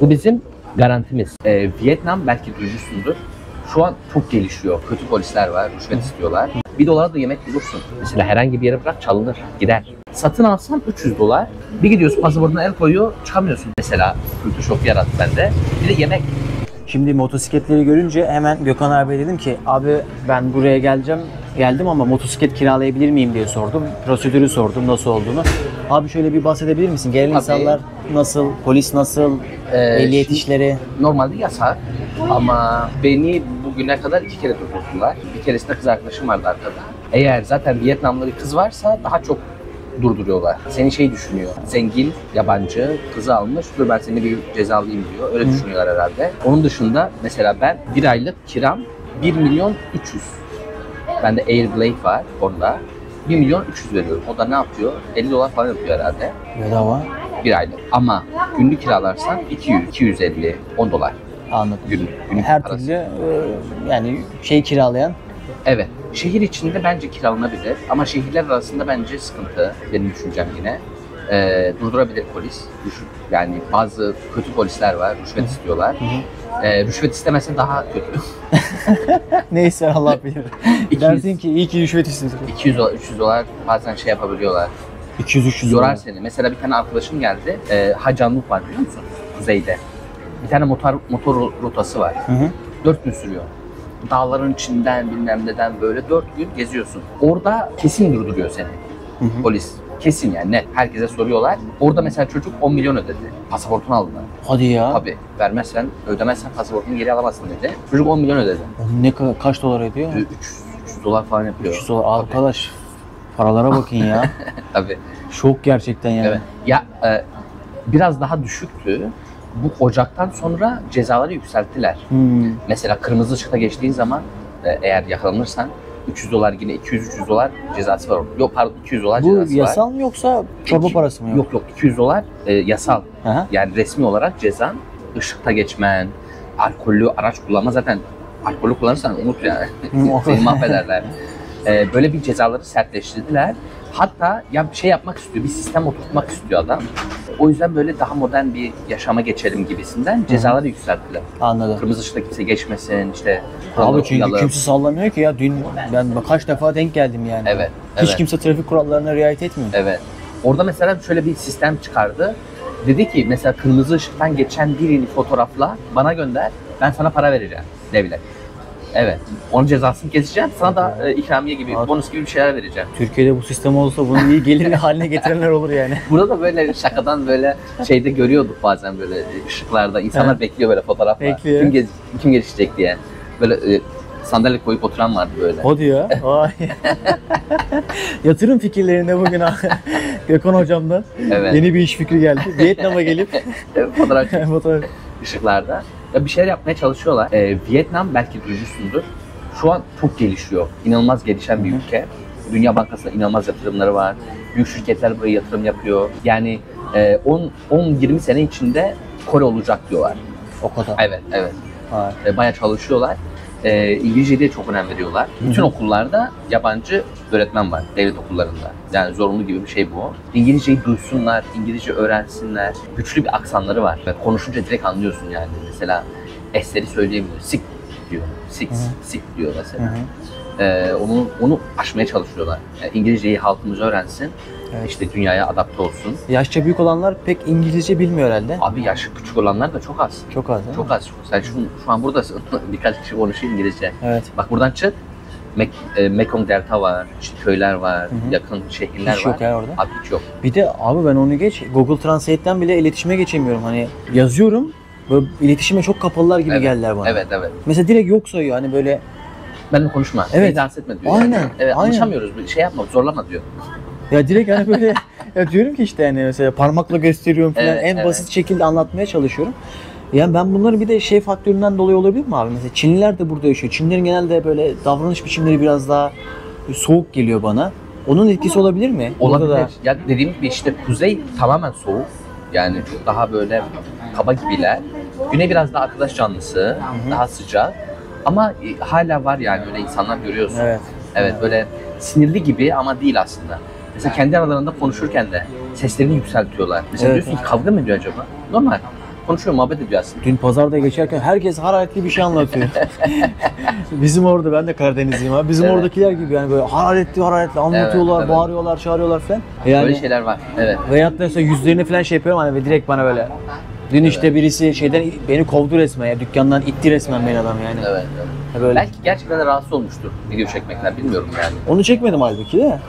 Bu bizim garantimiz. Vietnam belki duymuşsundur. Şu an çok gelişiyor. Kötü polisler var, rüşvet istiyorlar. $1 da yemek bulursun. Mesela herhangi bir yere bırak çalınır, gider. Satın alsan $300. Bir gidiyorsun pasaportuna el koyuyor, çıkamıyorsun. Mesela kültür şoku yarattı bende. Bir de yemek. Şimdi motosikletleri görünce hemen Gökhan abi dedim ki abi ben buraya geldim ama motosiklet kiralayabilir miyim diye sordum. Prosedürü sordum nasıl olduğunu. Abi şöyle bir bahsedebilir misin? Gelen insanlar nasıl, polis nasıl, ehliyet şimdi işleri? Normalde yasak ama beni bugüne kadar 2 kere durdurdular. Bir keresinde kız arkadaşım vardı arkada. Eğer zaten Vietnamlı bir kız varsa daha çok durduruyorlar. Seni şey düşünüyor, zengin, yabancı, kızı almış, dur ben seni bir cezalayayım diyor. Öyle düşünüyorlar herhalde. Onun dışında mesela ben bir aylık kiram 1.300.000. Bende Airblade var onda. 1.300.000 veriyorum. O da ne yapıyor? $50 falan yapıyor herhalde. Bedava. Bir aylık. Ama günlük kiralarsan 200, 250, $10. Anladım. Günlük Her parası. türlü yani şey kiralayan. Evet. Şehir içinde bence kiralanabilir ama şehirler arasında bence sıkıntı. Benim düşüncem yine. Durdurabilir polis. Yani bazı kötü polisler var, rüşvet istiyorlar. Rüşvet istemese daha kötü. Neyse Allah bilir. 200 Dersin ki iyi ki rüşvet istedim. $200, $300 bazen şey yapabiliyorlar. 200-300 Yorar seni. Mesela bir tane arkadaşım geldi. Hacanlık var biliyor musun? Kuzeyde. Bir tane motor rotası var. 4 gün sürüyor. Dağların içinden bilmem neden böyle 4 gün geziyorsun. Orada kesin durduruyor seni. Polis. Kesin yani net. Herkese soruyorlar. Orada mesela çocuk 10 milyon ödedi. Pasaportunu aldılar. Hadi ya. Tabii. Ödemezsen pasaportunu geri alamazsın dedi. Çocuk 10 milyon ödedi. Ne kadar, kaç dolar ediyor? $300 falan yapıyor. 300 dolar. Arkadaş paralara bakın ya. Tabii. Şok gerçekten yani. Evet. Ya biraz daha düşüktü. Bu Ocak'tan sonra cezaları yükselttiler. Mesela kırmızı ışıkta geçtiğin zaman eğer yakalanırsan $300 yine $200-300 cezası var. Yok pardon $200 cezası var. Bu yasal mı yoksa çorba parası mı? Yok $200 yasal. Aha. Yani resmi olarak cezan ışıkta geçmen, alkollü araç kullanma zaten alkollü kullanırsan unut yani. Seni mahvederler. Böyle bir cezaları sertleştirdiler. Hatta ya bir şey yapmak istiyor, bir sistem oturtmak istiyor adam. O yüzden böyle daha modern bir yaşama geçelim gibisinden cezaları yükselttiler. Anladım. Kırmızı ışıkta kimse geçmesin, işte Abi çünkü kimse sallamıyor ki ya. Dün ben kaç defa denk geldim yani. Evet. Hiç kimse trafik kurallarına riayet etmiyor. Evet. Orada mesela şöyle bir sistem çıkardı. Dedi ki mesela kırmızı ışıktan geçen birini fotoğrafla bana gönder, ben sana para vereceğim devlet. Evet. Onun cezasını keseceğim. Sana da ikramiye gibi, bonus gibi bir şeyler vereceğim. Türkiye'de bu sistem olsa bunu iyi gelir haline getirenler olur yani. Burada da böyle şakadan böyle şeyde görüyorduk bazen böyle ışıklarda. İnsanlar bekliyor böyle fotoğrafla. Bekliyor. Kim geçecek diye. Böyle sandalye koyup oturan vardı böyle. Hadi ya. Vay. Yatırım fikirlerinde bugün Gökhan hocamdan yeni bir iş fikri geldi. Vietnam'a gelip fotoğraf ışıklarda. Ya bir şeyler yapmaya çalışıyorlar. Vietnam belki duymuşsundur. Şu an çok gelişiyor. İnanılmaz gelişen bir ülke. Dünya Bankası'na inanılmaz yatırımları var. Büyük şirketler buraya yatırım yapıyor. Yani 10-20 sene içinde Kore olacak diyorlar. O kadar. Evet. Bayağı çalışıyorlar. İngilizceye de çok önem veriyorlar. Bütün okullarda yabancı öğretmen var, devlet okullarında. Yani zorunlu gibi bir şey bu. İngilizceyi duysunlar, İngilizce öğrensinler. Güçlü bir aksanları var. Konuşunca direkt anlıyorsun yani. Mesela S'leri söyleyemiyor. Sik diyor. Sik diyor mesela. Onu aşmaya çalışıyorlar. Yani İngilizceyi halkımız öğrensin. Evet. İşte dünyaya adapte olsun. Yaşça büyük olanlar pek İngilizce bilmiyor herhalde. Abi yaşı küçük olanlar da çok az. Çok az değil mi? Çok az. Sen şu an buradasın. Birkaç kişi konuşuyor İngilizce. Evet. Bak buradan çık. Mekong Delta var, işte köyler var, yakın şehirler hiç var. Yok ya orada. Abi hiç yok. Bir de abi ben onu geç, Google Translate'ten bile iletişime geçemiyorum. Hani yazıyorum, böyle iletişime çok kapalılar gibi geldiler bana. Evet. Mesela direkt yok sayıyor hani böyle. Benimle konuşma, evet. dans etme diyor. Aynen. Yani. Evet, aynen. Anlaşamıyoruz, bir şey yapma, zorlama diyor. Ya direkt hani böyle ya diyorum ki işte hani mesela parmakla gösteriyorum falan basit şekilde anlatmaya çalışıyorum. Yani ben bunları bir de şey faktöründen dolayı olabilir mi abi? Mesela Çinliler de burada yaşıyor. Çinlilerin genelde böyle davranış biçimleri biraz daha soğuk geliyor bana. Onun etkisi olabilir mi? Olabilir. Da... Ya dediğim gibi işte kuzey tamamen soğuk. Yani çok daha böyle kaba gibiler. Güney biraz daha arkadaş canlısı, daha sıcak. Ama hala var yani öyle insanlar görüyorsun. Evet böyle sinirli gibi ama değil aslında. Mesela kendi aralarında konuşurken de seslerini yükseltiyorlar. Mesela diyorsun ki kavga mı ediyor acaba? Normal. konuşuyor, muhabbet ediyor aslında. Dün pazarda geçerken herkes hararetli bir şey anlatıyor. Bizim orada, ben de Karadenizliyim abi. Bizim Evet. oradakiler gibi yani böyle hararetli anlatıyorlar, evet. bağırıyorlar, çağırıyorlar falan. Yani, Böyle şeyler var. Evet. veyahut da mesela yüzlerini falan şey yapıyorum hani ve direkt bana böyle. Dün işte birisi şeyden beni kovdu resmen ya, dükkandan itti resmen beni adam yani. Evet. Böyle. Belki gerçekten de rahatsız olmuştur video çekmekten, bilmiyorum yani. Onu çekmedim halbuki de.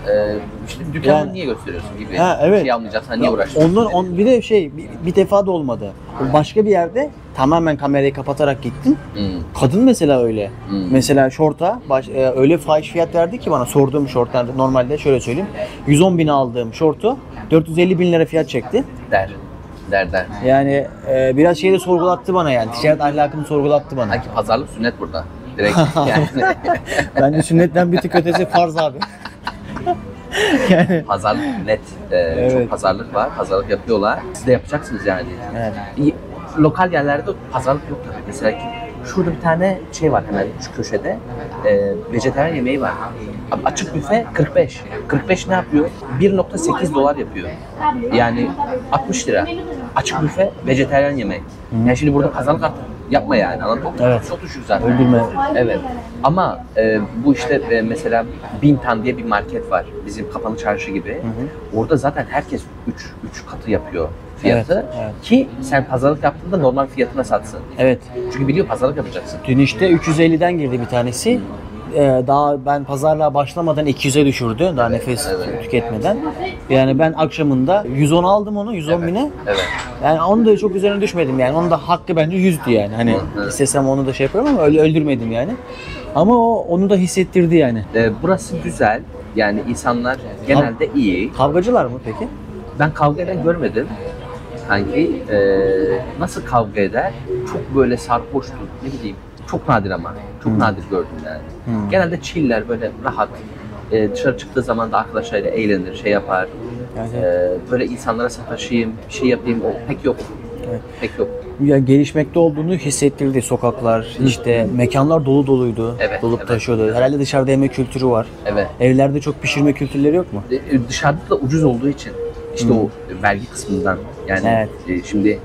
İşte dükkanı Yani- niye gösteriyorsun gibi. Ha, evet. Bir şey almayacaksan niye uğraşıyorsun? Bir de bir defa da olmadı. Başka bir yerde tamamen kamerayı kapatarak gittim. Kadın mesela öyle. Mesela şorta öyle fahiş fiyat verdi ki bana, sorduğum şortlar normalde şöyle söyleyeyim. 110 bin aldığım şortu 450 bin lira fiyat çekti. Der. Yani biraz şeyi de sorgulattı bana yani. Ticaret ahlakını sorgulattı bana. Sanki pazarlık sünnet burada. Direkt yani. Bence sünnetten bir tık ötesi farz abi. Yani Pazarlık net. Çok pazarlık var. Pazarlık yapıyorlar. Siz de yapacaksınız yani. evet. Lokal yerlerde pazarlık yok tabii. Mesela şurada bir tane şey var hemen şu köşede. Vejetaryen yemeği var. Abi açık büfe 45. 45 ne yapıyor? 1.8 dolar yapıyor. Yani 60 lira. Açık büfe vejetaryen yemek. Yani şimdi burada pazarlık artık yapma yani. Anladın mı? Evet. Çok düşük zaten. Öldürme. Evet. Ama bu işte mesela Bintan diye bir market var. Bizim Kapalı Çarşı gibi. Orada zaten herkes 3 katı yapıyor fiyatı. Evet. Ki sen pazarlık yaptığında normal fiyatına satsın. Evet. Çünkü biliyor pazarlık yapacaksın. Dün işte 350'den girdi bir tanesi. Daha ben pazarlığa başlamadan 200'e düşürdü. Daha nefes tüketmeden. Yani ben akşamında 110 aldım onu, 110 bine. Evet. Yani onu da çok üzerine düşmedim yani. Onun da hakkı bence 100'dü yani. Hani istesem onu da şey yaparım ama öyle öldürmedim yani. Ama onu da hissettirdi yani. Burası güzel. Yani insanlar genelde iyi. Kavgacılar mı peki? Ben kavga eden görmedim. Sanki nasıl kavga eder? Çok böyle sarhoştur, ne bileyim. Çok nadir ama. Çok nadir gördüm yani. Genelde chiller, böyle rahat. Dışarı çıktığı zaman da arkadaşlarıyla eğlenir, şey yapar. Böyle insanlara sataşayım, bir şey yapayım, o pek yok. Evet. Pek yok. Ya gelişmekte olduğunu hissettirdi sokaklar. İşte mekanlar doluydu. Evet, Dolup evet. taşıyordu. Herhalde dışarıda yemek kültürü var. Evet. Evlerde çok pişirme kültürleri yok mu? Dışarıda da ucuz olduğu için işte o vergi kısmından yani şimdi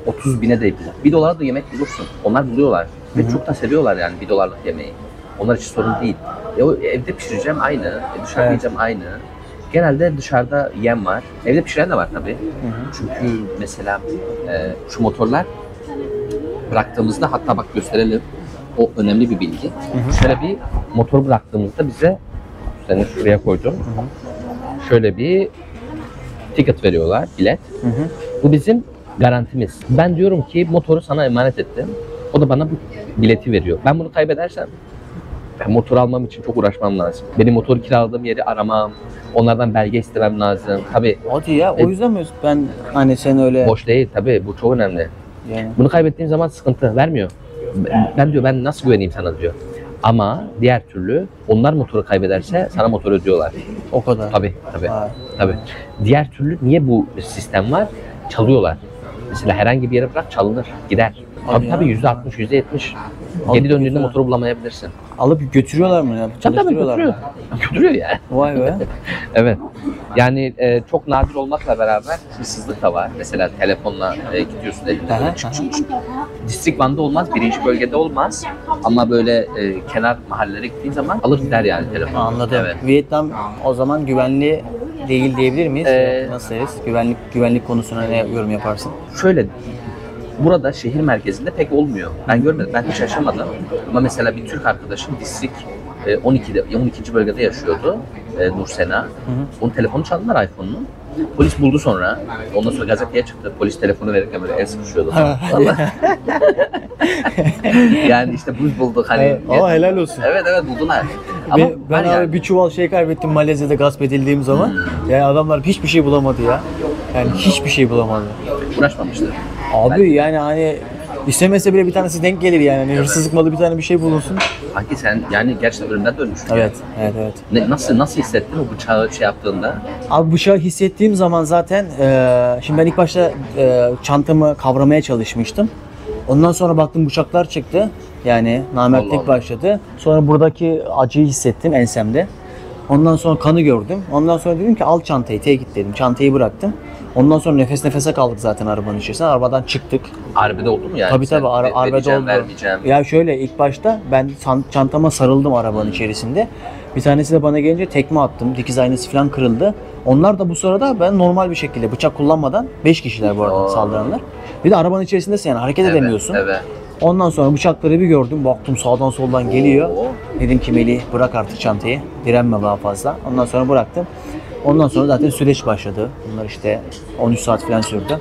30 bine de yapılır. 1 dolara da yemek bulursun. Onlar buluyorlar. Ve çok da seviyorlar yani 1 dolarlık yemeği. Onlar için sorun değil. O evde pişireceğim aynı, dışarıda yiyeceğim aynı. Genelde dışarıda yem var. Evde pişiren de var tabii. Çünkü mesela şu motorlar bıraktığımızda, hatta bak gösterelim. O önemli bir bilgi. Şöyle bir motor bıraktığımızda bize, seni şuraya koydum. Şöyle bir ticket veriyorlar, bilet. Bu bizim garantimiz. Ben diyorum ki motoru sana emanet ettim. O da bana bu bileti veriyor. Ben bunu kaybedersem ben motor almam için çok uğraşmam lazım. Benim motoru kiraladığım yeri aramam. Onlardan belge istemem lazım. Tabii Hadi ya, o yüzden mi ben hani sen öyle boş değil tabii, bu çok önemli. yani. Bunu kaybettiğim zaman sıkıntı vermiyor. Ben diyor, ben nasıl güveneyim sana diyor. Ama diğer türlü onlar motoru kaybederse sana motor ödüyorlar. O kadar. Tabii. Ha. Tabii. Diğer türlü niye bu sistem var? Çalıyorlar. Mesela herhangi bir yere bırak, çalınır, gider. Hadi ya. Tabii %60, %70. Geri döndüğünde güzel. motoru bulamayabilirsin. Alıp götürüyorlar mı ya? Tabii Çalıştırıyorlar götürüyor. mı? Götürüyor yani. Vay be. Evet. Yani çok nadir olmakla beraber hırsızlık da var. Mesela telefonla gidiyorsun elinde. Aha, Böyle çık çık çık. District 1'de olmaz, birinci bölgede olmaz. Ama böyle kenar mahallelere gittiğin zaman alır gider yani telefon. Anladım. Evet. Vietnam o zaman güvenli değil diyebilir miyiz? Nasıl deriz? Güvenlik konusuna ne yorum yaparsın? Şöyle, burada şehir merkezinde pek olmuyor. Ben görmedim, ben hiç yaşamadım. Ama mesela bir Türk arkadaşım District 12. bölgede yaşıyordu. Nursena. Onun telefonu çaldılar, iPhone'unu. Polis buldu sonra. Ondan sonra gazeteye çıktı. Polis telefonu verirken böyle el sıkışıyordu. Yani işte biz bulduk hani. Ama helal olsun. Evet buldular. Ama Ben var abi bir çuval şey kaybettim Malezya'da gasp edildiğim zaman. Yani adamlar hiçbir şey bulamadı ya. Yani hiçbir şey bulamadı. uğraşmamıştır. Abi yani hani istemese bile bir tanesi denk gelir yani. Hani hırsızlık malı bir tane bir şey bulunsun. Sanki sen yani gerçekten ölümden dönmüşsün. Evet. Nasıl hissettin o bıçağı şey yaptığında? Abi bıçağı hissettiğim zaman zaten şimdi ben ilk başta çantamı kavramaya çalışmıştım. Ondan sonra baktım bıçaklar çıktı. Yani namertlik Allah Allah. başladı. Sonra buradaki acıyı hissettim ensemde. Ondan sonra kanı gördüm. Ondan sonra dedim ki al çantayı, git dedim. Çantayı bıraktım. Ondan sonra nefes nefese kaldık zaten arabanın içerisinde. Arabadan çıktık. Arbede oldu mu yani? Tabii Sen arbede vereceğim, oldu. vermeyeceğim. Ya şöyle ilk başta ben çantama sarıldım arabanın içerisinde. Bir tanesi de bana gelince tekme attım. Dikiz aynası falan kırıldı. Onlar da bu sırada ben normal bir şekilde bıçak kullanmadan 5 kişiler bu arada Oo. saldıranlar. Bir de arabanın içerisindesin yani hareket edemiyorsun. Evet. Ondan sonra bıçakları bir gördüm. Baktım sağdan soldan geliyor. Oo. Dedim ki Melih bırak artık çantayı. Direnme daha fazla. Ondan sonra bıraktım. Ondan sonra zaten süreç başladı. Bunlar işte 13 saat falan sürdü.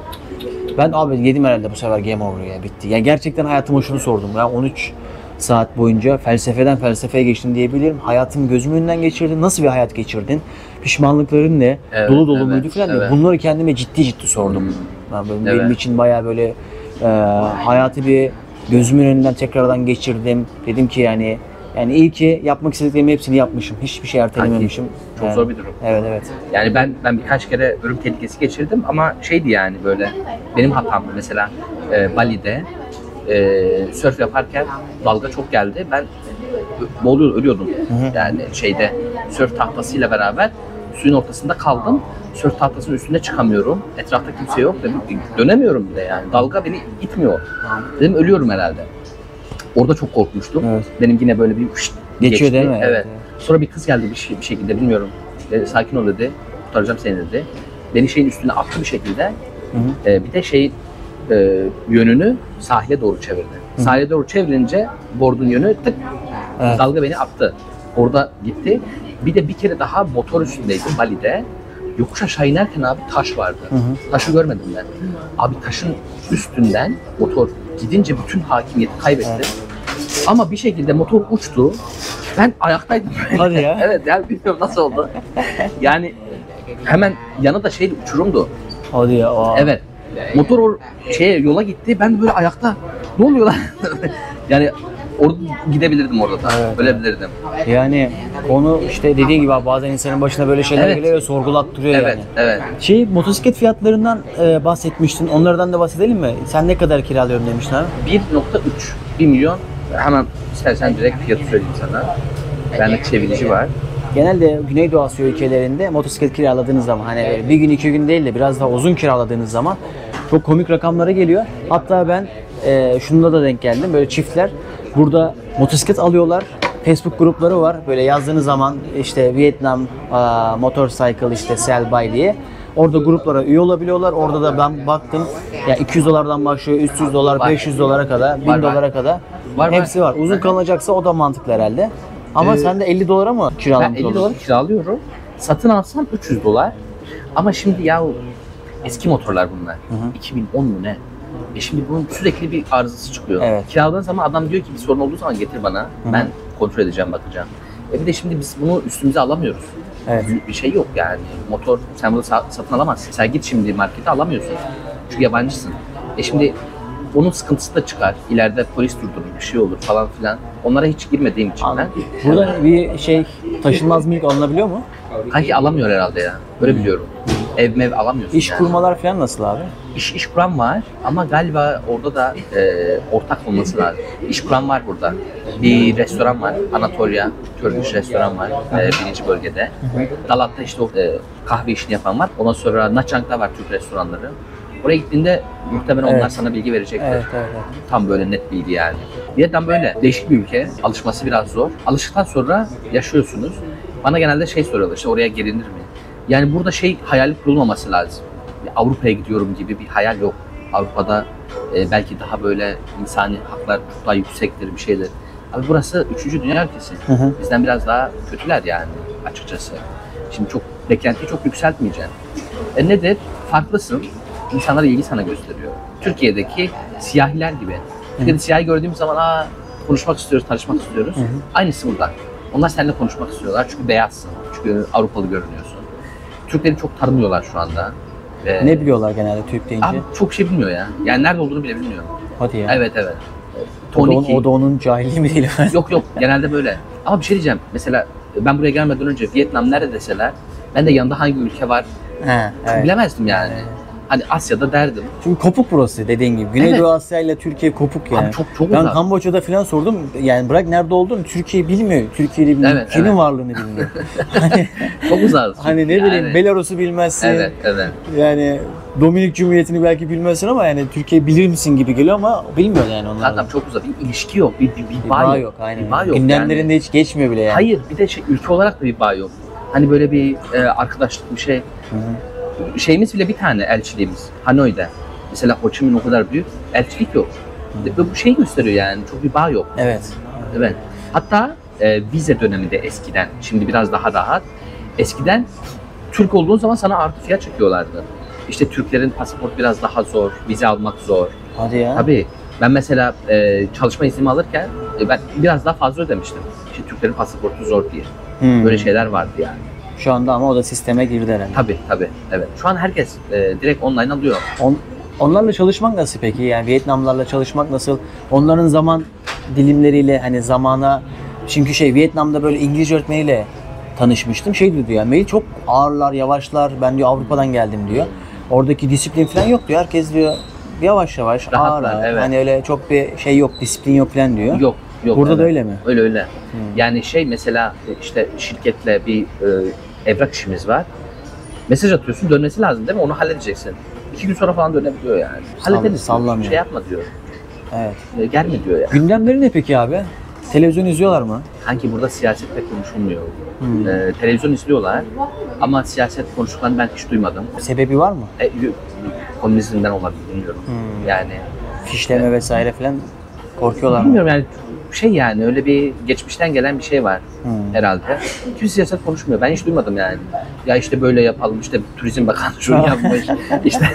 Ben abi yedim herhalde bu sefer game over ya bitti. Yani gerçekten hayatıma şunu sordum. Ya 13 saat boyunca felsefeden felsefeye geçtim diyebilirim. Hayatımı gözümün önünden geçirdin. Nasıl bir hayat geçirdin? Pişmanlıkların ne? Evet, Dolu dolu evet, muydu falan diye. evet. Bunları kendime ciddi sordum. Benim Evet. için bayağı böyle hayatı bir gözümün önünden tekrardan geçirdim. Dedim ki yani iyi ki yapmak istediklerimin hepsini yapmışım. Hiçbir şey ertelememişim. Çok Yani, zor bir durum. Evet. Yani ben birkaç kere ölüm tehlikesi geçirdim ama şeydi yani böyle benim hatamdı mesela Bali'de sörf yaparken dalga çok geldi. Ben ölüyordum. Yani şeyde sörf tahtasıyla beraber suyun ortasında kaldım. Sörf tahtasının üstüne çıkamıyorum. Etrafta kimse yok. Dedim, dönemiyorum bile yani. Dalga beni itmiyor. Dedim ölüyorum herhalde. Orada çok korkmuştum. Evet. Benim yine böyle bir Geçiyor geçti. değil mi? Evet. Sonra bir kız geldi bir şekilde bilmiyorum. Sakin ol dedi. Kurtaracağım seni dedi. Beni şeyin üstüne attı bir şekilde. Bir de yönünü sahile doğru çevirdi. Sahile doğru çevirince bordun yönü tık dalga beni attı. Orada gitti. Bir de bir kere daha motor üstündeydim Bali'de. Yokuş aşağı inerken abi taş vardı. Taşı görmedim ben. Abi taşın üstünden motor gidince bütün hakimiyeti kaybetti. Ama bir şekilde motor uçtu. Ben ayaktaydım. Hadi ya. Evet yani bilmiyorum nasıl oldu. Yani hemen yanı da uçurumdu. Hadi ya. Evet. Motor yola gitti. Ben de böyle ayakta. Ne oluyor lan? Yani orada gidebilirdim orada da. Evet. Ölebilirdim. Yani onu işte dediğin gibi abi, bazen insanın başına böyle şeyler Evet. geliyor ve sorgulattırıyor Evet, yani. evet. Motosiklet fiyatlarından bahsetmiştin. Onlardan da bahsedelim mi? Sen ne kadar kiralıyorum demiştin abi? 1.3 1 milyon. Hemen istersen direkt fiyatı söyleyeyim sana. Bende çevirici var. Genelde Güneydoğu Asya ülkelerinde motosiklet kiraladığınız zaman hani bir gün iki gün değil de biraz daha uzun kiraladığınız zaman çok komik rakamlara geliyor. Hatta ben şunda da denk geldim. Böyle çiftler burada motosiklet alıyorlar. Facebook grupları var. Böyle yazdığınız zaman işte Vietnam Motorcycle işte Sell Buy diye. Orada gruplara üye olabiliyorlar. Orada da ben baktım ya $200'dan başlıyor, $300, Var. $500'a kadar, Var. $1000'a kadar. Var. Hepsi var. Uzun kalınacaksa o da mantıklı herhalde. Ama sen de $50 mı Ben kiralamış 50 oluyorsun? dolar kiralıyorum. Satın alsam $300. Ama şimdi ya eski motorlar bunlar. 2010 mu ne? Şimdi bunun sürekli bir arızası çıkıyor. Evet. Kiraladığın zaman adam diyor ki bir sorun olduğu zaman getir bana. Ben kontrol edeceğim, bakacağım. Bir de şimdi biz bunu üstümüze alamıyoruz. Evet. Bir şey yok yani. Motor sen bunu satın alamazsın. Sen git şimdi markete alamıyorsun. Çünkü yabancısın. Şimdi onun sıkıntısı da çıkar. İleride polis durdurur, bir şey olur falan filan. Onlara hiç girmediğim için ben. Burada bir taşınmaz mülk alınabiliyor mu? Kanki alamıyor herhalde ya. Böyle biliyorum. Ev mev alamıyorsun İş yani. kurmalar falan nasıl abi? İş kuran var ama galiba orada da ortak olması lazım. İş kuran var burada. Bir restoran var. Anatolia Turkish restoran var. Birinci bölgede. Dalat'ta işte o kahve işini yapan var. Ondan sonra Naçang'da var Türk restoranları. Oraya gittiğinde muhtemelen onlar Evet. sana bilgi verecektir. Evet. Tam böyle net bilgi yani. Vietnam böyle değişik bir ülke. Alışması biraz zor. Alıştıktan sonra yaşıyorsunuz. Bana genelde soruyorlar işte oraya gelinir mi? Yani burada hayali kurulmaması lazım. Avrupa'ya gidiyorum gibi bir hayal yok. Avrupa'da belki daha böyle insani haklar çok daha yüksektir bir şeydir. Abi burası 3. dünya ülkesi. Bizden biraz daha kötüler yani açıkçası. Şimdi beklentiyi çok yükseltmeyeceksin. Nedir? Farklısın. İnsanlar ilgi sana gösteriyor. Türkiye'deki siyahiler gibi. Türkiye'de siyahi gördüğümüz zaman konuşmak istiyoruz, tanışmak istiyoruz. Aynısı burada. Onlar seninle konuşmak istiyorlar çünkü beyazsın. Çünkü Avrupalı görünüyorsun. Türkleri çok tanımıyorlar şu anda. Ne biliyorlar genelde Türk deyince? Abi çok şey bilmiyor ya. Yani nerede olduğunu bile bilmiyor. Hadi ya. Evet. O da onun cahilliği mi değil? Yok genelde böyle. Ama bir şey diyeceğim. Mesela ben buraya gelmeden önce Vietnam nerede deseler ben de yanında hangi ülke var Evet. bilemezdim yani. Hani Asya'da derdim. Çünkü kopuk burası dediğin gibi. Güneydoğu Asya ile Türkiye kopuk yani. Abi çok ben uzak. Kamboçya'da falan sordum. Yani bırak nerede olduğunu Türkiye'yi bilmiyor. Türkiye'yi bilmiyor. Evet, Ülkenin evet. varlığını bilmiyor. hani, Çok uzak. hani ne bileyim Belarus'u bilmezsin. Evet, evet. Yani Dominik Cumhuriyeti'ni belki bilmezsin ama yani Türkiye'yi bilir misin gibi geliyor ama bilmiyor yani onlar. Zaten çok uzak. Bir ilişki yok. Bir bağ yok. Aynen. Bir bağ yok Gündemlerinde yani. hiç geçmiyor bile yani. Hayır, bir de ülke olarak da bir bağ yok. Hani böyle bir arkadaşlık bir şey. Hı-hı. Şeyimiz bile bir tane, elçiliğimiz. Hanoi'de. Mesela Ho Chi Minh o kadar büyük. Elçilik yok. Bu şey gösteriyor yani. Çok bir bağ yok. Evet. Evet. Hatta vize döneminde eskiden, şimdi biraz daha rahat. Eskiden Türk olduğun zaman sana artı fiyat çekiyorlardı. İşte Türklerin pasaport biraz daha zor, vize almak zor. Hadi ya. Tabii. Ben mesela çalışma iznimi alırken ben biraz daha fazla ödemiştim. İşte Türklerin pasaportu zor diye. Böyle şeyler vardı yani. Şu anda ama o da sisteme girdi herhalde. Tabii. Evet. Şu an herkes direkt online alıyor. Onlarla çalışmak nasıl peki? Yani Vietnamlarla çalışmak nasıl? Onların zaman dilimleriyle hani zamana... Çünkü Vietnam'da böyle İngilizce öğretmeniyle tanışmıştım. Diyor yani mail çok ağırlar, yavaşlar. Ben diyor Avrupa'dan geldim diyor. Oradaki disiplin falan yok diyor. Herkes diyor yavaş yavaş, Rahatlar, ağır. evet. Hani öyle çok bir şey yok, disiplin yok falan diyor. Yok. Burada evet. da öyle mi? Öyle. Yani mesela işte şirketle bir evrak işimiz var. Mesaj atıyorsun, dönmesi lazım değil mi? Onu halledeceksin. 2 gün sonra falan dönebiliyor yani. Hallederiz. Sallamıyor. Şey yapma diyor. Evet. Gelme diyor yani. Gündemleri ne peki abi? Televizyon izliyorlar mı? Sanki burada siyaset pek konuşulmuyor. Televizyon izliyorlar ama siyaset konuşulan ben hiç duymadım. Sebebi var mı? Komünizmden olabilir, bilmiyorum. Yani Fişleme vesaire falan korkuyorlar mı? bilmiyorum yani yani öyle bir geçmişten gelen bir şey var herhalde. Kimse siyaset konuşmuyor. Ben hiç duymadım yani. Ya işte böyle yapalım, işte Turizm Bakanı şunu yapmış, işte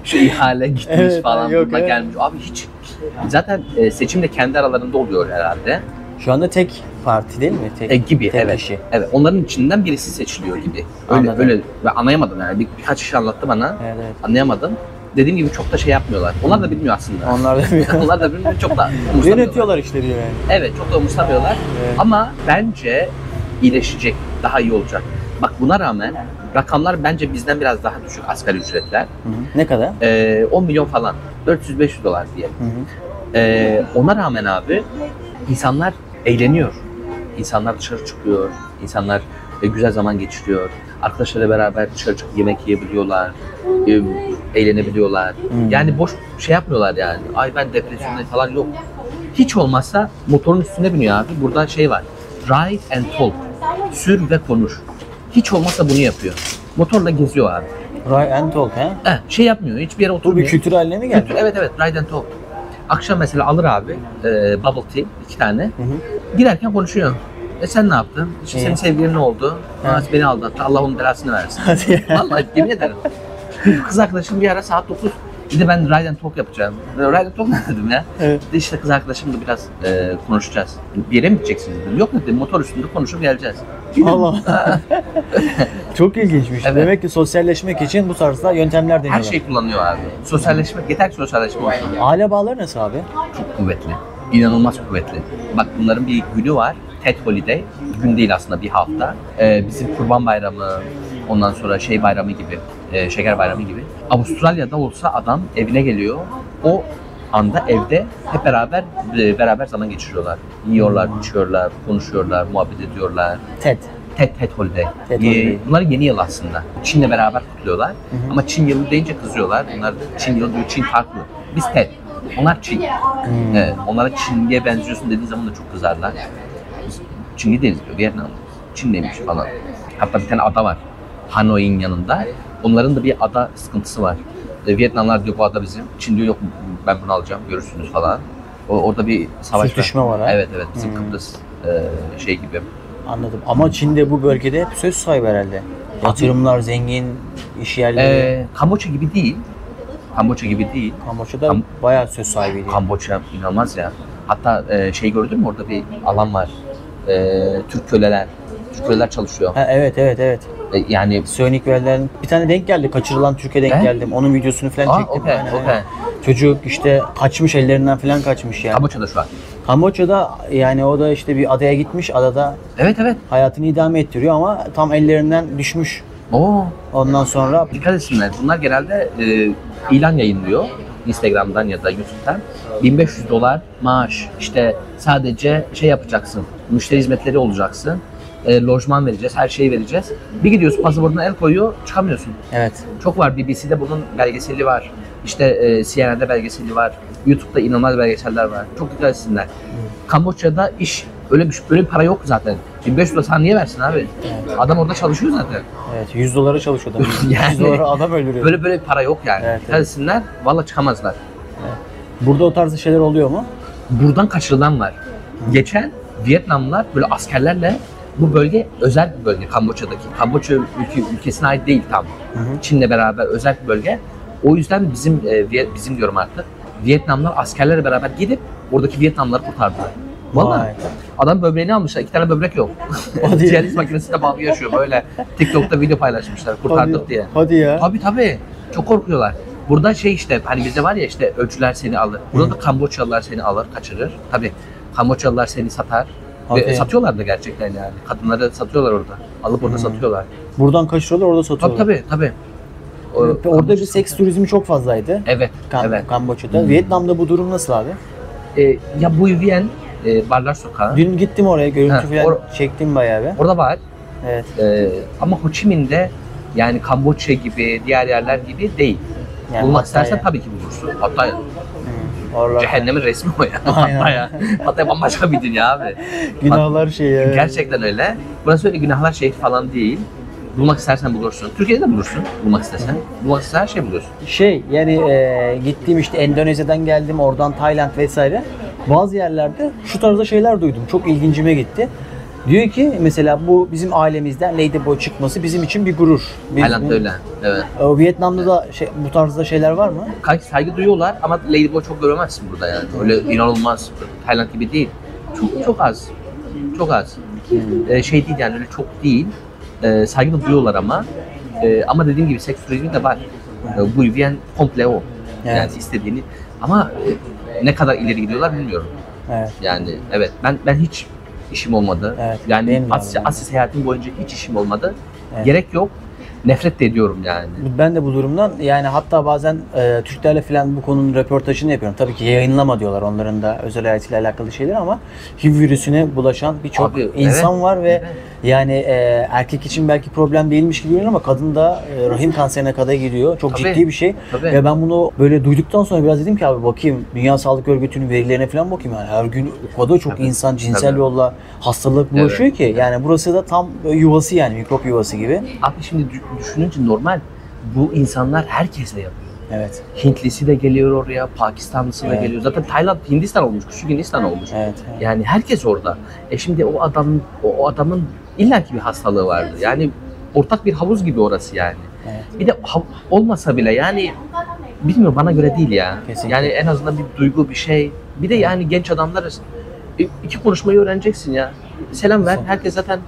şu ihale gitmiş Evet, falan, yok, buna evet. gelmiş. Abi hiç. Zaten seçim de kendi aralarında oluyor herhalde. Şu anda tek parti değil mi? Gibi tek evet. kişi. Evet. Onların içinden birisi seçiliyor gibi. Anladım. Öyle ben anlayamadım yani. Birkaç kişi anlattı bana. Evet. Anlayamadım. Dediğim gibi çok da şey yapmıyorlar. Onlar da bilmiyor aslında. Onlar da Onlar da bilmiyor, çok da umursamıyorlar. yönetiyorlar işte diyor yani. Evet, çok da umursamıyorlar. Evet. Ama bence iyileşecek, daha iyi olacak. Bak buna rağmen rakamlar bence bizden biraz daha düşük, asgari ücretler. Hı-hı. Ne kadar? 10 milyon falan, 400-500 dolar diyelim. Ona rağmen abi insanlar eğleniyor. İnsanlar dışarı çıkıyor, insanlar güzel zaman geçiriyor. Arkadaşlarla beraber dışarı çıkıp yemek yiyebiliyorlar, eğlenebiliyorlar. Yani boş şey yapmıyorlar yani. Ay ben depresyondayım falan yok. Hiç olmazsa motorun üstüne biniyor abi. Burada şey var. Ride and talk. Sür ve konuş. Hiç olmazsa bunu yapıyor. Motorla geziyor abi. Ride and talk ha? Şey yapmıyor. Hiçbir yere Bu oturmuyor. bir kültür haline mi geldi? Evet, ride and talk. Akşam mesela alır abi bubble tea 2 tane. Girerken konuşuyor. Sen ne yaptın? İşte senin sevgilin ne oldu? Beni aldattı. Allah onun belasını versin. Hadi ya. Vallahi yemin ederim. Kız arkadaşım bir ara saat 9. Bir de ben ride and talk yapacağım. Ride and talk ne dedim ya? Evet. Bir de işte kız arkadaşımla biraz konuşacağız. Bir yere mi gideceksiniz dedim. Yok dedim, motor üstünde konuşup geleceğiz. Allah. Çok ilginçmiş. Evet. Demek ki sosyalleşmek için bu tarzda yöntemler deniyorlar. Her şey kullanıyor abi. Sosyalleşmek, yeter ki sosyalleşme olsun. Aile bağları nasıl abi? Çok kuvvetli. İnanılmaz kuvvetli. Bak bunların bir günü var. Tet Holiday. Gün değil aslında, bir hafta. Bizim Kurban Bayramı, ondan sonra bayramı gibi, şeker bayramı gibi. Avustralya'da olsa adam evine geliyor. O anda evde hep beraber zaman geçiriyorlar. Yiyorlar, içiyorlar, konuşuyorlar, muhabbet ediyorlar. Tet Holiday. Tet Holiday. Bunlar yeni yıl aslında. Çin'le beraber kutluyorlar. Ama Çin yılı deyince kızıyorlar. Bunlar Çin yılı diyor, Çin farklı. Biz Tet. Onlar Çin. Evet, onlara Çinli'ye benziyorsun dediğin zaman da çok kızarlar. Biz Çinli değiliz diyor, Vietnam. Çinliymiş falan. Hatta bir tane ada var. Hanoi'nin yanında. Onların da bir ada sıkıntısı var. Vietnamlar diyor bu ada bizim. Çin diyor yok ben bunu alacağım, görürsünüz falan. Orada bir savaş Sürtüşme var ha? Evet, bizim Kıbrıs gibi. Anladım. Ama Çin'de bu bölgede hep söz sahibi herhalde. Yatırımlar zengin, iş yerleri. Kamboçya gibi değil. Kamboçya'da bayağı söz sahibiydi. Kamboçya inanılmaz ya. Hatta gördün mü, orada bir alan var. Türk köleler çalışıyor. Ha, evet. Yani Sönük verilen bir tane denk geldi. Kaçırılan Türkiye denk geldim. Onun videosunu falan çektim. okey. Çocuk işte kaçmış, ellerinden falan kaçmış yani. Kamboçya'da şu an. Kamboçya'da yani o da işte bir adaya gitmiş. Adada Evet. hayatını idame ettiriyor ama tam ellerinden düşmüş Oo. Ondan sonra Dikkat etsinler. Bunlar genelde ilan yayınlıyor. Instagram'dan ya da YouTube'dan. $1500 maaş. İşte sadece şey yapacaksın. Müşteri hizmetleri olacaksın. Lojman vereceğiz, her şeyi vereceğiz. Bir gidiyorsun, pasaportuna el koyuyor, çıkamıyorsun. evet. Çok var. BBC'de bunun belgeseli var. İşte CNN'de belgeseli var. YouTube'da inanılmaz belgeseller var. Çok dikkat etsinler. Kamboçya'da iş öyle bir para yok zaten. $1500 sana niye versin abi? Adam orada çalışıyor zaten. Evet, $100 çalışıyor adam. Yani- $100 adam öldürüyor. Böyle bir para yok yani. Evet, Dikkat etsinler. Valla çıkamazlar. Burada o tarzda şeyler oluyor mu? Buradan kaçırılan var. Geçen Vietnamlılar böyle askerlerle bu bölge özel bir bölge Kamboçya'daki. Kamboçya ülkesine ait değil tam. Çin'le beraber özel bir bölge. O yüzden bizim diyorum artık. Vietnamlar askerlerle beraber gidip oradaki Vietnamlıları kurtardılar. Vallahi Vay. adam böbreğini almışlar. 2 tane böbrek yok. Hadi ya. Diyaliz makinesinde bağlı yaşıyor böyle. TikTok'ta video paylaşmışlar kurtardık diye. Hadi ya. Tabii. Çok korkuyorlar. Burada şey işte hani bizde var ya işte öcüler seni alır. Burada da Kamboçyalılar seni alır, kaçırır. Tabii Kamboçyalılar seni satar. Hadi. Ve satıyorlar da gerçekten yani. Kadınları satıyorlar orada. Alıp orada satıyorlar. Buradan kaçırıyorlar, orada satıyorlar. Tabii. Orada bir seks turizmi çok fazlaydı. Evet. Evet. Kamboçya'da. Vietnam'da bu durum nasıl abi? Ya Bu Vien Barlar Sokağı. Dün gittim oraya, görüntü Ha, falan çektim bayağı bir. Orada var. Evet. Ama Ho Chi Minh'de yani Kamboçya gibi, diğer yerler gibi değil. Yani Bulmak Pattaya. istersen tabii ki bulursun. Hatta Oralar. cehennemin resmi o ya. Aynen. Hatta bambaşka bir dünya abi. Günahlar şey ya. Gerçekten öyle. Burası öyle günahlar şehri falan değil. Bulmak istersen bulursun. Türkiye'de de bulursun bulmak istesen. Bulmak istersen her şeyi bulursun. Yani gittiğim işte Endonezya'dan geldim, oradan Tayland vesaire. Bazı yerlerde şu tarzda şeyler duydum. Çok ilgincime gitti. Diyor ki mesela bu bizim ailemizden Ladyboy çıkması bizim için bir gurur. Tayland'da öyle. Evet. Vietnam'da da bu tarzda şeyler var mı? Saygı duyuyorlar ama Ladyboy çok göremezsin burada yani. Öyle inanılmaz. Tayland gibi değil. Çok az. Çok az. Şey değil yani öyle çok değil. Saygı da duyuyorlar ama. Ama dediğim gibi seks turizmi de var. Bu Vien komple o. Evet. Yani istediğini. Ama ne kadar ileri gidiyorlar bilmiyorum. Evet. Yani evet ben hiç işim olmadı. Evet, Yani benim de Asya seyahatim boyunca hiç işim olmadı. Evet. Gerek yok. Nefret de ediyorum yani. Ben de bu durumdan yani hatta bazen Türklerle falan bu konunun röportajını yapıyorum. Tabii ki yayınlama diyorlar onların da özel hayatıyla alakalı şeyler ama HIV virüsüne bulaşan birçok Abi, insan evet, var ve evet. yani erkek için belki problem değilmiş gibi görünüyor ama kadın da rahim kanserine kadar gidiyor. Çok Tabii, ciddi bir şey. tabii. Ve ben bunu böyle duyduktan sonra biraz dedim ki abi bakayım Dünya Sağlık Örgütü'nün verilerine falan bakayım yani her gün o kadar çok Tabii, insan cinsel tabii. yolla hastalık bulaşıyor Evet, ki yani burası da tam yuvası yani mikrop yuvası gibi. Abi şimdi düşününce normal. Bu insanlar herkesle yapıyor. Evet. Hintlisi de geliyor oraya, Pakistanlısı da Evet. geliyor. Zaten Tayland Hindistan olmuş, küçük Hindistan olmuş. Evet. Yani herkes orada. Şimdi o adamın illaki bir hastalığı vardı. Yani ortak bir havuz gibi orası yani. Evet. Bir de olmasa bile yani bilmiyorum bana göre değil ya. Kesinlikle. Yani en azından bir duygu bir şey. Bir de yani genç adamlarız. İki konuşmayı öğreneceksin ya. Selam ver. Herkes zaten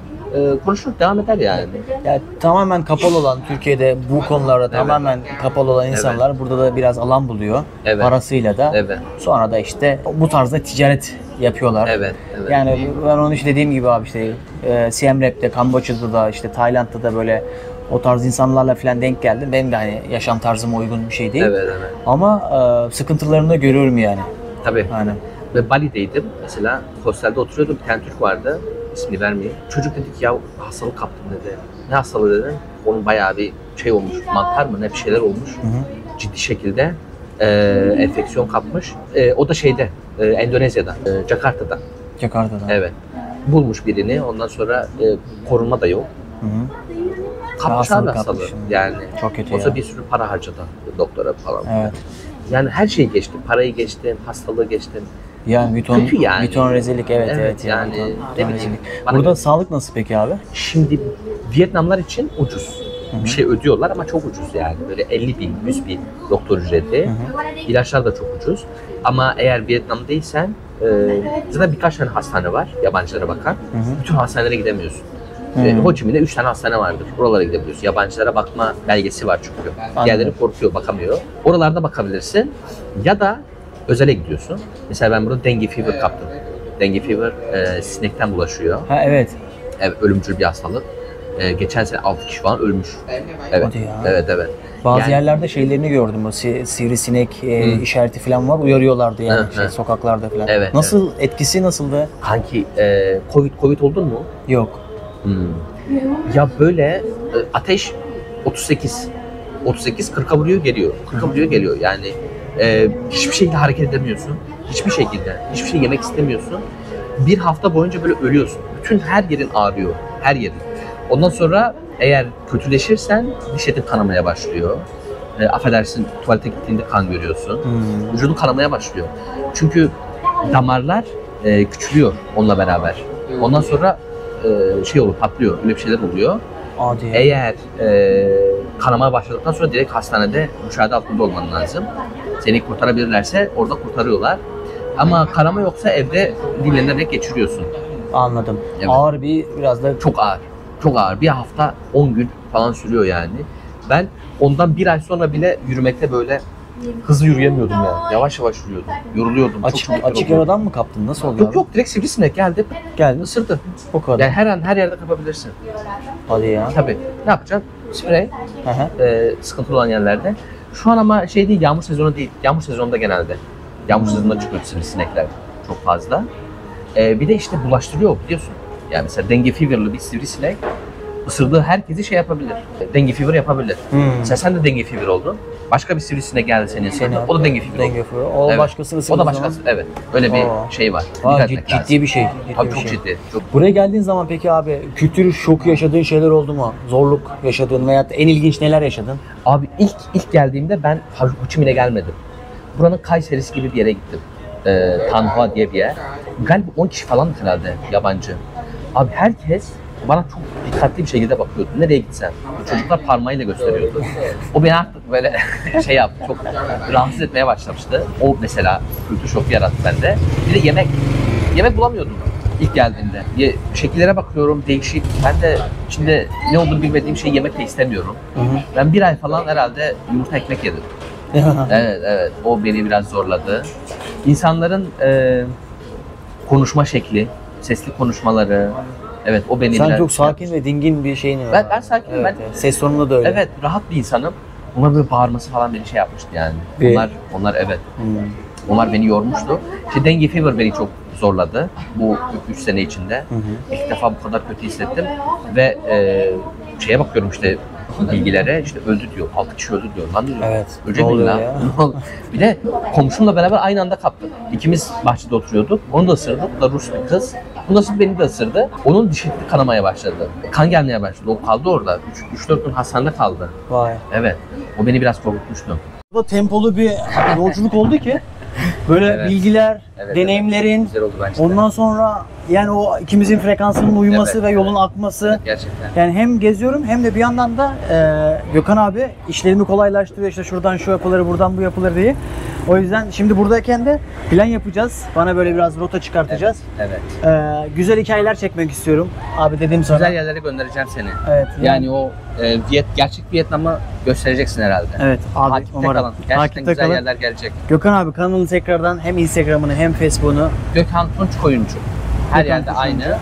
konuşur devam eder yani. Ya tamamen kapalı olan Türkiye'de bu konularda tamamen kapalı olan insanlar burada da biraz alan buluyor. Evet. Parasıyla da. Evet. Sonra da işte bu tarzda ticaret yapıyorlar. Evet. Yani ben onu işte dediğim gibi abi işte Siem Reap'te, Kamboçya'da da işte Tayland'da da böyle o tarz insanlarla falan denk geldim. Benim de hani yaşam tarzıma uygun bir şey değil. Evet. Ama sıkıntılarını da görüyorum yani. Tabii. Hani Ve Bali'deydim mesela hostelde oturuyordum bir tane Türk vardı ismini vermeyeyim. Çocuk dedi ki ya hastalık kaptım dedi. Ne hastalığı dedi? Onun bayağı bir şey olmuş mantar mı ne bir şeyler olmuş. Ciddi şekilde enfeksiyon kapmış. O da şeyde Endonezya'da, Jakarta'da. Jakarta'da. Evet. Bulmuş birini ondan sonra korunma da yok. Hı hı. Kapmış Hastalık abi hastalığı. kapmış. Yani Çok kötü olsa ya. bir sürü para harcadı doktora falan. Evet. Yani her şeyi geçtim. Parayı geçtim, hastalığı geçtim. Yani Kötü yani. bir ton rezillik evet Yani bir ton ne bileyim. rezillik. Bana Burada göre- sağlık nasıl peki abi? Şimdi Vietnamlar için ucuz. Bir şey ödüyorlar ama çok ucuz yani. Böyle 50 bin, 100 bin doktor ücreti. İlaçlar da çok ucuz. Ama eğer Vietnam'daysan zaten birkaç tane hastane var yabancılara bakan. Bütün hastanelere gidemiyorsun. Ho Chi Minh'de 3 tane hastane vardır. Oralara gidebiliyorsun. Yabancılara bakma belgesi var çünkü. Diğerleri korkuyor, bakamıyor. Oralarda bakabilirsin. Ya da özele gidiyorsun. Mesela ben burada dengue fever kaptım. Dengue fever sinekten bulaşıyor. Ha evet. Evet, ölümcül bir hastalık. geçen sene 6 kişi falan ölmüş. Evet. Hadi ya. Evet. Bazı Yani- yerlerde şeylerini gördüm. O sivrisinek işareti falan var. Uyarıyorlardı yani Hı. sokaklarda falan. Evet, Nasıl etkisi nasıldı? Kanki Covid oldun mu? Yok. Ya böyle ateş 38 40'a vuruyor geliyor. 40'a vuruyor geliyor. Yani hiçbir şekilde hareket edemiyorsun. Hiçbir şey yemek istemiyorsun. Bir hafta boyunca böyle ölüyorsun. Bütün her yerin ağrıyor. Her yerin. Ondan sonra eğer kötüleşirsen diş etin kanamaya başlıyor. Affedersin, tuvalete gittiğinde kan görüyorsun. Vücudun kanamaya başlıyor. Çünkü damarlar küçülüyor onunla beraber. Ondan sonra patlıyor. Öyle bir şeyler oluyor. Hadi ya. Eğer kanamaya başladıktan sonra direkt hastanede müşahede altında olman lazım. Seni kurtarabilirlerse orada kurtarıyorlar. Ama kanama yoksa evde dinlenerek geçiriyorsun. Anladım. Evet. Ağır biraz da Çok ağır. Çok ağır. Bir hafta 10 gün falan sürüyor yani. Ben ondan bir ay sonra bile yürümekte böyle hızlı yürüyemiyordum ya. Yavaş yavaş yürüyordum. Yoruluyordum. açık çok açık yoruluyordum. yaradan mı kaptın? Nasıl oluyor? Yok direkt sivrisinek geldi. Geldi. Isırdı. O kadar. Yani her an her yerde kapabilirsin. Hadi ya. Tabii. Ne yapacaksın? Sprey. Hı hı. Sıkıntılı olan yerlerde. Şu an ama şey değil, yağmur sezonu değil. Yağmur sezonunda genelde. Yağmur sezonunda çıkıyor sivrisinekler çok fazla. Bir de işte bulaştırıyor biliyorsun. Yani mesela dengue fever'lı bir sivrisinek ısırdığı herkesi şey yapabilir. Dengue fever yapabilir. Mesela sen de dengue fever oldun. Başka bir sivrisinek geldi senin ısırdı. O da dengue fever oldu. Denge fever. O Evet. başkasını ısırdığı O da başkası. zaman- Evet. Öyle bir Aa. şey var. Aa, Dikkat etmek lazım. ciddi bir şey. Tabii bir çok şey. ciddi. Çok. Buraya geldiğin zaman peki abi kültür şoku yaşadığın şeyler oldu mu? Zorluk yaşadığın veya en ilginç neler yaşadın? Abi ilk geldiğimde ben Ho Chi Minh'e gelmedim. Buranın Kayseri'si gibi bir yere gittim. Thanh Hoa diye bir yer. Galiba 10 kişi falan herhalde yabancı. Abi herkes bana çok dikkatli bir şekilde bakıyordu. Nereye gitsem. Çocuklar parmağıyla gösteriyordu. O beni artık böyle şey yaptı. Çok rahatsız etmeye başlamıştı. O mesela kültür şoku yarattı bende. Bir de yemek bulamıyordum ilk geldiğimde. Şekillere bakıyorum, değişik. Ben de içinde ne olduğunu bilmediğim şeyi yemek de istemiyorum. Ben bir ay falan herhalde yumurta ekmek yedim. Evet. O beni biraz zorladı. İnsanların konuşma şekli, sesli konuşmaları. Evet, o beni Sen biraz... çok sakin ve dingin bir şeyin var. Ben sakinim. Evet, Ben evet. Ses tonunda da öyle. evet, rahat bir insanım. Onlar böyle bağırması falan beni şey yapmıştı yani. Ve- Onlar evet. Onlar beni yormuştu. İşte dengue fever beni çok zorladı bu 3 sene içinde. İlk defa bu kadar kötü hissettim ve şeye bakıyorum işte bilgilere, işte öldü diyor, 6 kişi öldü diyor. Lan diyorum, Evet. ölecek Ne miyim oluyor ya? ya? Bir de komşumla beraber aynı anda kaptık. İkimiz bahçede oturuyorduk. Onu da ısırdı. Bu da Rus bir kız. Bu da beni de ısırdı. Onun diş eti kanamaya başladı. Kan gelmeye başladı. O kaldı orada. 3-4 gün hastanede kaldı. Vay. Evet. O beni biraz korkutmuştu. Bu da tempolu bir yolculuk oldu ki böyle Evet. bilgiler, Evet, deneyimlerin, Güzel oldu bence. ondan sonra yani o ikimizin frekansının uyuması Evet, ve yolun evet. akması. Gerçekten. Yani hem geziyorum hem de bir yandan da Gökhan abi işlerimi kolaylaştırıyor. İşte şuradan şu yapılır, buradan bu yapılır diye. O yüzden şimdi buradayken de plan yapacağız. Bana böyle biraz rota çıkartacağız. Evet. Güzel hikayeler çekmek istiyorum. Abi dedim sana. Güzel yerlere göndereceğim seni. Evet. Yani o gerçek Vietnam'ı göstereceksin herhalde. Evet abi Takipte umarım. kalın. Gerçekten Takipte güzel kalın. yerler gelecek. Gökhan abi kanalını tekrardan hem Instagram'ını hem Facebook'unu. Gökhan Tunç Koyuncu. Her Gökhan yerde Tunç aynı.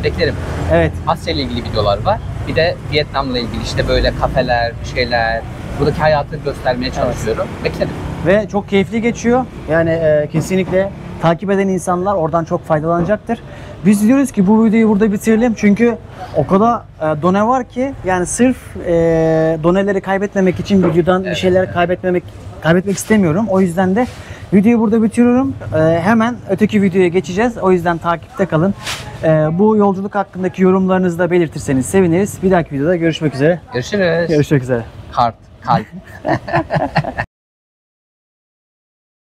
Beklerim. Evet. Asya ile ilgili videolar var. Bir de Vietnam'la ilgili işte böyle kafeler, bir şeyler. Buradaki hayatı göstermeye çalışıyorum. Beklerim. Ve çok keyifli geçiyor. Yani kesinlikle takip eden insanlar oradan çok faydalanacaktır. Biz diyoruz ki bu videoyu burada bitirelim. Çünkü o kadar done var ki yani sırf doneleri kaybetmemek için videodan bir şeyler kaybetmek istemiyorum. O yüzden de videoyu burada bitiriyorum. Hemen öteki videoya geçeceğiz. O yüzden takipte kalın. Bu yolculuk hakkındaki yorumlarınızı da belirtirseniz seviniriz. Bir dahaki videoda görüşmek üzere. Görüşürüz. Görüşmek üzere. Kalp.